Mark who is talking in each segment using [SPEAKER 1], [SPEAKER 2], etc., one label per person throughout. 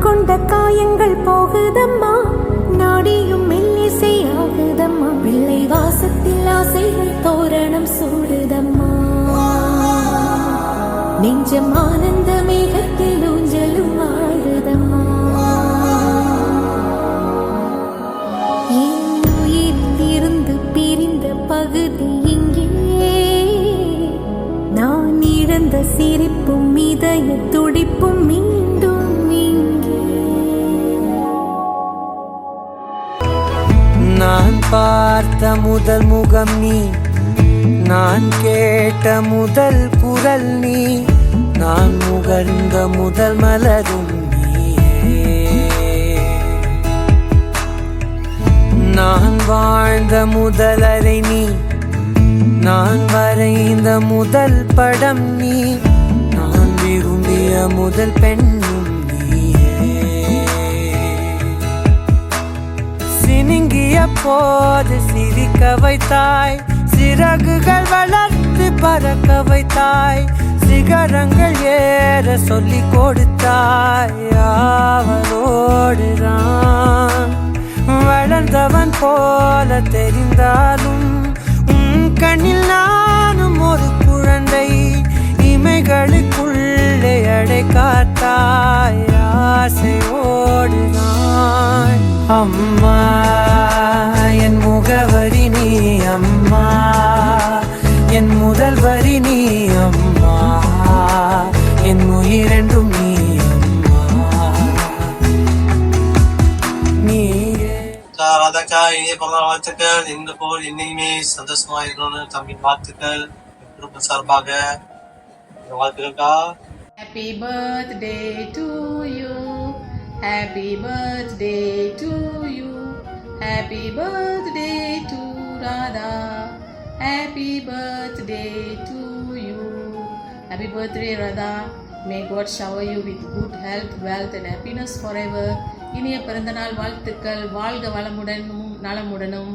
[SPEAKER 1] கொண்ட காயங்கள் போகுதம்மா, நாடியும் மெல்லிசை ஆகுதம்மா, பிள்ளை வாசத்தில் ஆசைகள் தோரணம் சூடுதம்மா, நெஞ்சம் ஆனந்த மேகத்தில் ஊஞ்சலும் ஆடுதம்மா. என் உயிரில் இருந்து பிரிந்த பகுதி இங்கே, நான் இழந்த சிரிப்பும் இதய துடிப்பும் மீண்டும் இங்கே.
[SPEAKER 2] நான் பார்த்த முதல் முகம் நீ, நான் கேட்ட முதல் குரல் நீ, நான் முகர்ந்த முதல் மலரும் நீயே. நான் வாழ்ந்த முதல் அறை நீ, நான் வரைந்த முதல் படம் நீ, நான் விரும்பிய முதல் பெண்ணும் நீயே. சினுங்கிய போது சிரிக்க வைத்தாய், சிறகுகள் வளர்த்து பறக்க வைத்தாய், சிகரங்கள் ஏற சொல்லி கொடுத்தாய். அவரோடுதான் வளர்ந்தவன் போல தெரிந்தாலும் கண்ணில் நானும் ஒரு குழந்தை, இமைகளுக்குள்ளே அடை காத்தாய். ஆசையோடுதான் அம்மா என் முகவரி நீ, அம்மா என் முதல் வரி நீ, அம்மா என் உயிரென்றும் நீ, அம்மா நீயே.
[SPEAKER 3] ராதாக்கா இனிய பிறந்தநாள் வாழ்த்துக்கள். இந்த போல் என்னையுமே சந்தோஷமா இருக்கணும்னு தம்பி வாழ்த்துக்கள். குடும்ப சார்பாக வாழ்த்துக்கள்க்கா.
[SPEAKER 4] Happy birthday to you. Happy birthday to you. Happy birthday to Radha. Happy birthday to you. Happy birthday Radha. May God shower you with good health, wealth and happiness forever. இனிய பிறந்தநாள் வாழ்த்துக்கள். வாழ்க வளமுடனும் நலமுடனும்.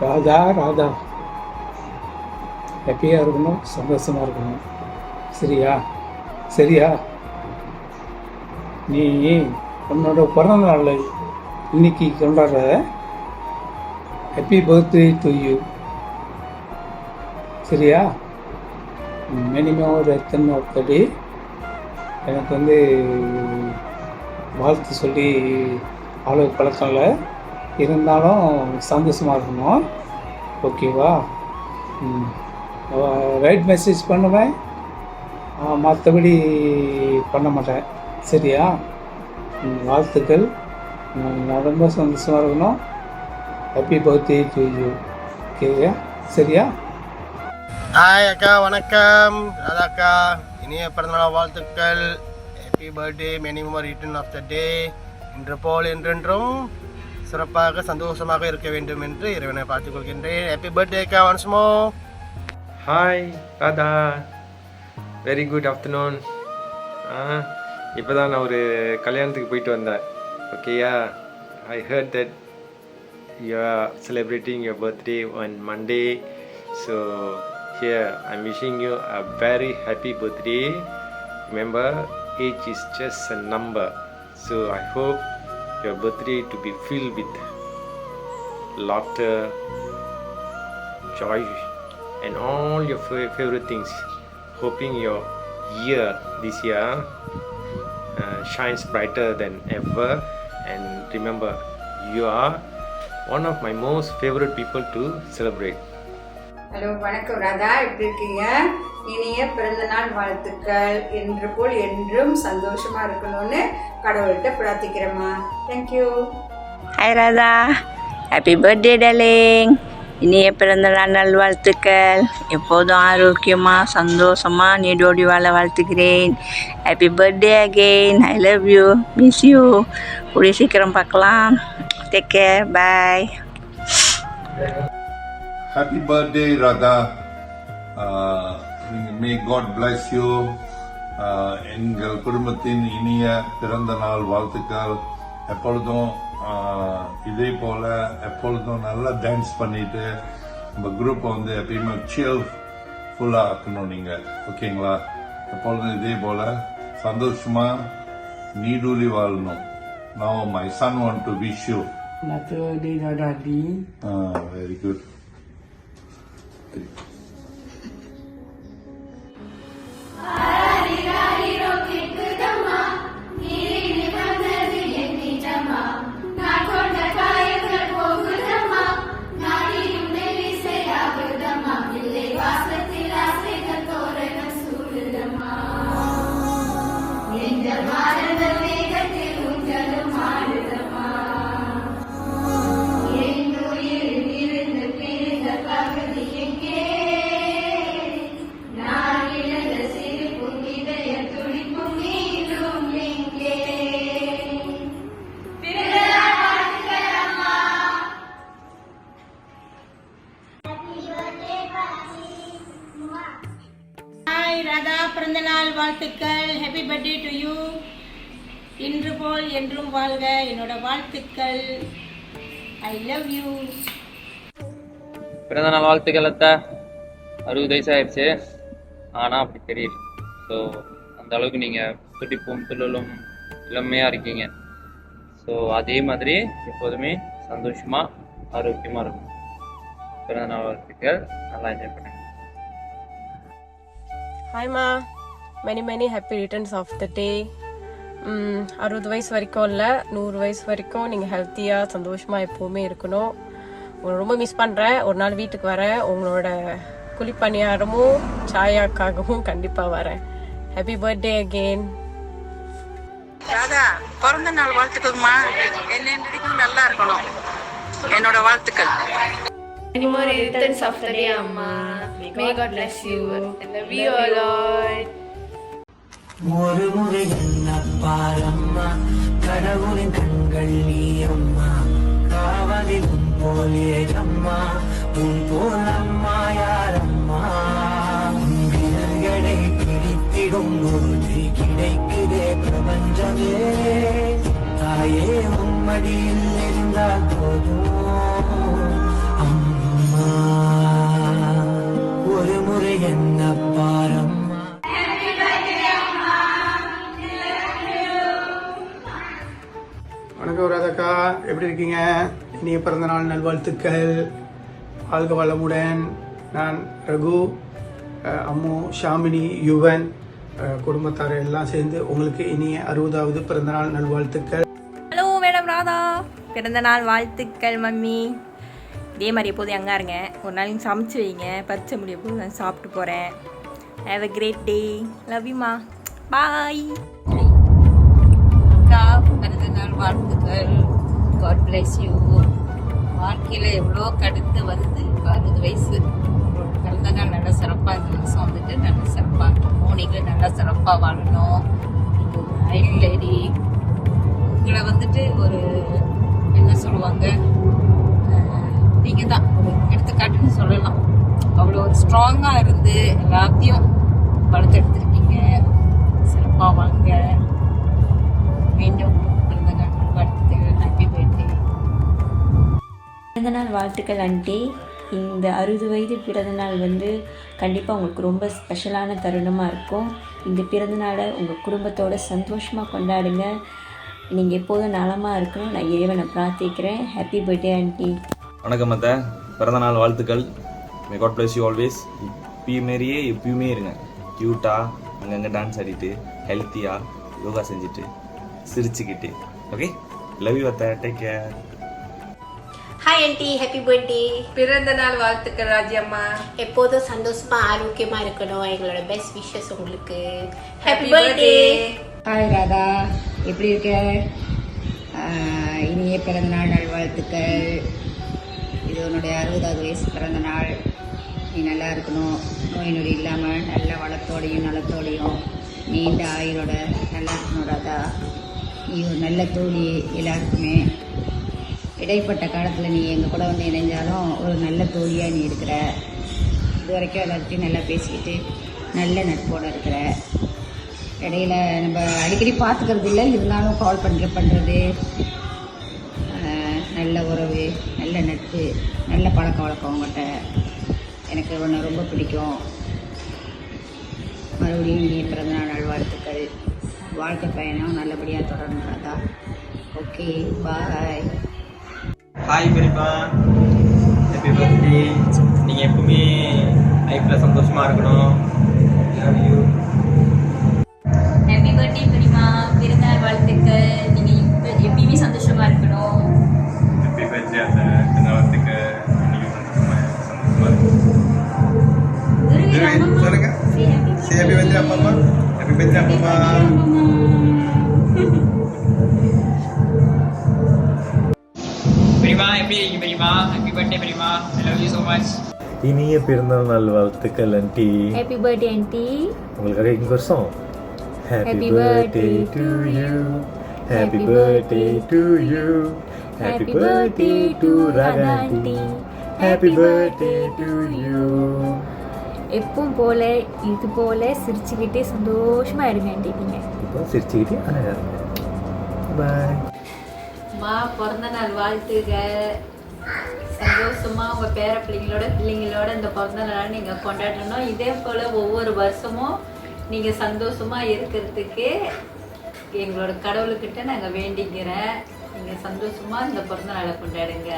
[SPEAKER 5] ராதா ராதா ஹாப்பியாக இருக்கணும், சந்தோஷமாக இருக்கணும். சரியா சரியா? நீ உன்னோட பிறந்த நாள் இன்னைக்கு கொண்டாடுற. Happy birthday to you. சரியா? மினிமம் ஒரு எத்தனை பர்த்டே எனக்கு வாழ்த்து சொல்லி அவ்வளோ பழக்கம் இல்லை, இருந்தாலும் சந்தோஷமாக இருக்கணும். ஓகேவா? ரைட் மெசேஜ் பண்ணுவேன், மற்றபடி பண்ண மாட்டேன். சரியா? வாழ்த்துக்கள். நான் ரொம்ப சந்தோஷமாக இருக்கணும். Happy birthday to you. ஓகேயா? சரியா?
[SPEAKER 6] ஹாய் அக்கா, வணக்கம். ராதாக்கா இனிய பிறந்தநாள் வாழ்த்துக்கள். Happy birthday, many more return of the day. இன்று போல் என்றென்றும் சிறப்பாக சந்தோஷமாக இருக்க வேண்டும் என்று இறைவனை பார்த்துக் கொள்கின்றேன். ஹாப்பி பர்த்டே அக்கா, once more.
[SPEAKER 7] Hi Radha, very good afternoon. இப்போ தான் நான் ஒரு கல்யாணத்துக்கு போயிட்டு வந்தேன். ஓகேயா? I heard that you are celebrating your birthday on Monday. So here I am wishing you a very happy birthday. Remember, age is just a number. So I hope your birthday to be filled with laughter, joy and all your favorite things. Hoping your year this year shines brighter than ever. And remember, you are one of my most favorite people to celebrate.
[SPEAKER 8] Hello, வணக்கம் ராதா, எப்படி இருக்கீங்க? இனிய பிறந்தநாள் வாழ்த்துக்கள். என்று போல் என்றும் சந்தோஷமா இருக்கணும்னு கடவுள்கிட்ட பிரார்த்திக்கிறேம்மா. Thank you.
[SPEAKER 9] Hi Radha, happy birthday darling. இனிய பிறந்தநாள் நல்வாழ்த்துக்கள். எப்போதும் ஆரோக்கியமாக சந்தோஷமாக நீடோடி வாழ வாழ்த்துக்கிறேன். Happy birthday again. I love you, miss you. கூடிய சீக்கிரம் பார்க்கலாம். Take care, bye.
[SPEAKER 10] Happy birthday Radha. May God bless you. எங்கள் குடும்பத்தின் இனிய பிறந்த நாள் வாழ்த்துக்கள். எப்பொழுதும் இதே போல எப்பொழுதும் நல்லா டான்ஸ் பண்ணிட்டு நம்ம குரூப்பை எப்பயுமே சியர் ஃபுல்லாக ஆக்கணும் நீங்கள். ஓகேங்களா? எப்பொழுதும் இதே போல சந்தோஷமா நீடூழி வாழணும். Now my son want to wish you. Very good.
[SPEAKER 9] Hi Radha, பிறந்தநாள் வாழ்த்துக்கள். Happy birthday to you. இன்று போல் என்றும் வாழ்க. என்னோட வாழ்த்துக்கள். ஐ லவ் யூ.
[SPEAKER 11] பிறந்தநாள் வாழ்த்துக்கள் அத்தை. 60 வயசாயிடுச்சு, ஆனால் அப்படி தெரியல. ஸோ அந்த அளவுக்கு நீங்கள் துடிப்பும் துள்ளலும் இளமையாக இருக்கீங்க. ஸோ அதே மாதிரி எப்போதுமே சந்தோஷமாக ஆரோக்கியமாக இருக்கும். பிறந்தநாள் வாழ்த்துக்கள். நல்லா என்ஜாய் பண்ணுங்க.
[SPEAKER 12] ஹாய்மா, many happy returns of the day. 60 வயசு வரைக்கும் இல்லை, 100 வயசு வரைக்கும் நீங்கள் ஹெல்த்தியாக சந்தோஷமாக எப்போவுமே இருக்கணும். உங்களை ரொம்ப மிஸ் பண்ணுறேன். ஒரு நாள் வீட்டுக்கு வரேன், உங்களோட குழிப்பணியாரமும் சாயாக்காகவும் கண்டிப்பாக வரேன். Happy birthday again.
[SPEAKER 9] ராதா, பிறந்த நாள் வாழ்த்துக்கள்மா. என்னென்றைக்கும் நல்லா இருக்கணும். என்னோட வாழ்த்துக்கள்.
[SPEAKER 1] Many more returns of the day, Amma. May God bless you. I love you all, Lord.
[SPEAKER 2] ஒரு முறை என்ன பாரம்மா, கடவுளின் கண்கள் நீ அம்மா, காவலில் உன் போலே அம்மா, உன் போல் அம்மா யாரம்மா, விரல்களை பிடித்திடும் பொழுது கிடைக்குதே பிரபஞ்சமே, தாயே உம்மடியில் இருந்தால் போதும் அம்மா, ஒரு முறை என்ன பாரம்மா.
[SPEAKER 5] வணக்கம் ராதாக்கா, எப்படி இருக்கீங்க? இனிய பிறந்தநாள் நல்வாழ்த்துக்கள். வாழ்க வளமுடன். நான் ரகு, அம்மு, ஷாமினி, யுவன், குடும்பத்தார் எல்லாம் சேர்ந்து உங்களுக்கு இனிய 60வது பிறந்தநாள் நல்வாழ்த்துக்கள்.
[SPEAKER 13] ஹலோ மேடம் ராதா, பிறந்தநாள் வாழ்த்துக்கள் மம்மி. இதே மாதிரி எப்போதும் எங்கே இருங்க. ஒரு நாளைக்கு சமைச்சு வைங்க, பறிச்ச முடிய போது நான் சாப்பிட்டு போகிறேன். Have a great day. Love யூமா. பாய்.
[SPEAKER 9] பிறந்தநாள் வாழ்த்துக்கள். God bless you. வாழ்க்கையில் எவ்வளோ கடந்து வந்து 60 வயசு. பிறந்தநாள் நல்லா சிறப்பாக இந்த வருஷம் வந்துட்டு நல்லா சிறப்பாக மோனிகள் நல்லா சிறப்பாக வாழணும். ஐல் லேடி உங்களை வந்துட்டு ஒரு என்ன சொல்லுவாங்க, நீங்கள் தான் ஒரு எடுத்துக்காட்டுன்னு சொல்லலாம். அவ்வளோ ஒரு ஸ்ட்ராங்காக இருந்து எல்லாத்தையும் வளர்த்தெடுத்துருக்கீங்க. சிறப்பாக வாங்க. மீண்டும் பிறந்தநாள் வாழ்த்துக்கள். Happy birthday.
[SPEAKER 13] பிறந்தநாள் வாழ்த்துக்கள் ஆண்டி. இந்த 60 வயது பிறந்தநாள் வந்து கண்டிப்பாக உங்களுக்கு ரொம்ப ஸ்பெஷலான தருணமாக இருக்கும். இந்த பிறந்தநாளை உங்கள் குடும்பத்தோட சந்தோஷமாக கொண்டாடுங்க. நீங்கள் எப்போதும் நலமாக இருக்கணும். நான் இறைவனை பிரார்த்திக்கிறேன். Happy birthday aunty.
[SPEAKER 14] வணக்கம் அத்தை, பிறந்தநாள் வாழ்த்துக்கள். May God bless you always. இப்பயுமேரியே எப்பயுமே இருங்க. க்யூட்டாக அங்கங்கே டான்ஸ் ஆடிட்டு, ஹெல்த்தியாக யோகா செஞ்சுட்டு, சிரிச்சுக்கிட்டு. ஓகே, லவ் யூ அத்தை. Take care.
[SPEAKER 1] Hi aunty, happy birthday.
[SPEAKER 4] பிறந்த நாள் வாழ்த்துக்கள் ராஜியம்மா.
[SPEAKER 1] எப்போதும் சந்தோஷமா ஆரோக்கியமா இருக்கணும். எங்களோட பெஸ்ட் விஷஸ் உங்களுக்கு. Happy birthday.
[SPEAKER 8] ஹாய் ராதா, எப்படி இருக்க? இனிய பிறந்தநாள் நல்வாழ்த்துக்கள். இது உன்னுடைய 60வது வயசு பிறந்த நாள். நீ நல்லா இருக்கணும். நோய் நொடி இல்லாமல் நல்ல வளத்தோடையும் நலத்தோடையும் நீண்ட ஆயுளோட நல்லா இருக்கணும் ராதா. நீ ஒரு நல்ல தோழி எல்லாருக்குமே. இடைப்பட்ட காலத்தில் நீ எங்கள் கூட வந்து இணைஞ்சாலும் ஒரு நல்ல தோழியாக நீ இருக்கிற. இது வரைக்கும் எல்லாத்தையும் நல்லா பேசிக்கிட்டு நல்ல நட்போடு இருக்கிற. இடையில நம்ம அடிக்கடி பார்த்துக்கிறது இல்லை, இருந்தாலும் கால் பண்ணுறது நல்ல உறவு, நல்ல நட்பு, நல்ல பழக்க வழக்கம் உங்கள்கிட்ட. எனக்கு உன்னை ரொம்ப பிடிக்கும். மறுபடியும் நீ பிறந்தநாள் நல்வாழ்த்துக்கள். வாழ்க்கை பயணம் நல்லபடியாக தொடரணுன்றதா. ஓகே, பாய்.
[SPEAKER 7] ஹாய் பெரியப்பா, ஹாப்பி பர்த்டே. நீங்கள் எப்பவுமே லைஃப்பில் சந்தோஷமாக இருக்கணும். Love you.
[SPEAKER 13] ஹாப்பி பர்த்டே பெரியமா, பிறந்தநாள் வாழ்த்துக்கள். நீங்கள் எப்பயுமே சந்தோஷமாக இருக்கணும்.
[SPEAKER 7] ஹாப்பி பர்த்டே அந்த பிறந்தநாளுக்கு நீங்கள் சந்தோஷமாக இருக்கும். சொல்லுங்க. ஹாப்பி பர்த்டே அப்பா. ஹாப்பி பர்த்டே அப்பா.
[SPEAKER 15] பெரியமா எப்படி இருக்கீங்க பெரியமா? ஹாப்பி பர்த்டே பெரியமா, ஐ லவ் யூ ஸோ மச்.
[SPEAKER 16] இனிய பிறந்தநாள் வாழ்த்துக்கள் ஆண்டி.
[SPEAKER 13] Happy birthday aunty.
[SPEAKER 16] உங்களுக்காக இங்கே வருஷம். Happy birthday to you, happy birthday to you, happy birthday to Radha aunty, happy birthday to you.
[SPEAKER 13] எப்பவும் போல இது போல சிரிச்சுக்கிட்டே சந்தோஷமாக இருங்க ஆண்டி. நீங்கள்
[SPEAKER 16] இப்போ சிரிச்சுக்கிட்டே அழகாக இருங்க. பாய்.
[SPEAKER 8] அம்மா பிறந்த நாள் வாழ்த்துக. சந்தோஷமாக உங்கள் பிள்ளைங்களோட இந்த பிறந்த நாள் நீங்கள் கொண்டாடணும். இதே போல் ஒவ்வொரு வருஷமும் நீங்கள் சந்தோஷமாக இருக்கிறதுக்கு எங்களோட கடவுள்கிட்ட நாங்கள் வேண்டிக்கிறேன். நீங்கள் சந்தோஷமாக இந்த பிறந்த நாளை கொண்டாடுங்க.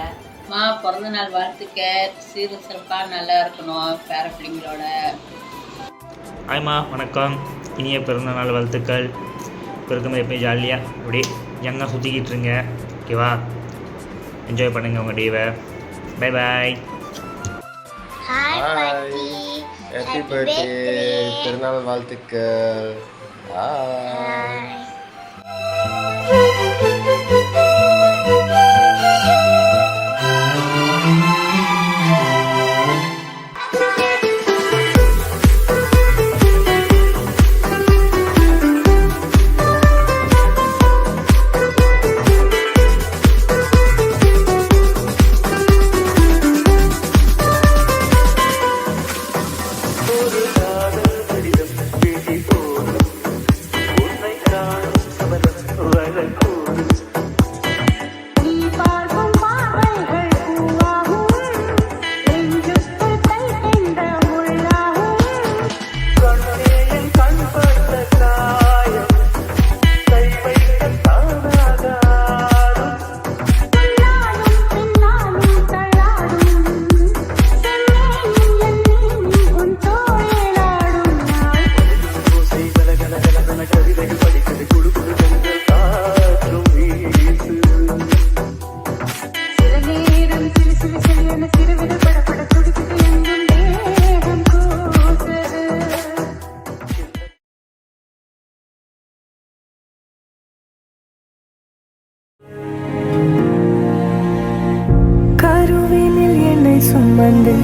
[SPEAKER 8] அம்மா பிறந்த நாள் வாழ்த்துக்க. சீரும் சிறப்பாக நல்லா இருக்கணும் பிள்ளைங்களோட.
[SPEAKER 17] ஹாய்மா, வணக்கம். இனிய பிறந்தநாள் வாழ்த்துக்கள். பிறக்கும்போது எப்பயும் ஜாலியாக அப்படியே யங்காக சுற்றிக்கிட்டு இருங்க. ஓகேவா? என்ஜாய் பண்ணுங்கள் உங்கள் டேவை. Bye bye.
[SPEAKER 6] Hi, happy birthday, பிறந்தநாள் வாழ்த்துக்கள். பாய்.
[SPEAKER 18] கருவினில் என்னை சுமந்து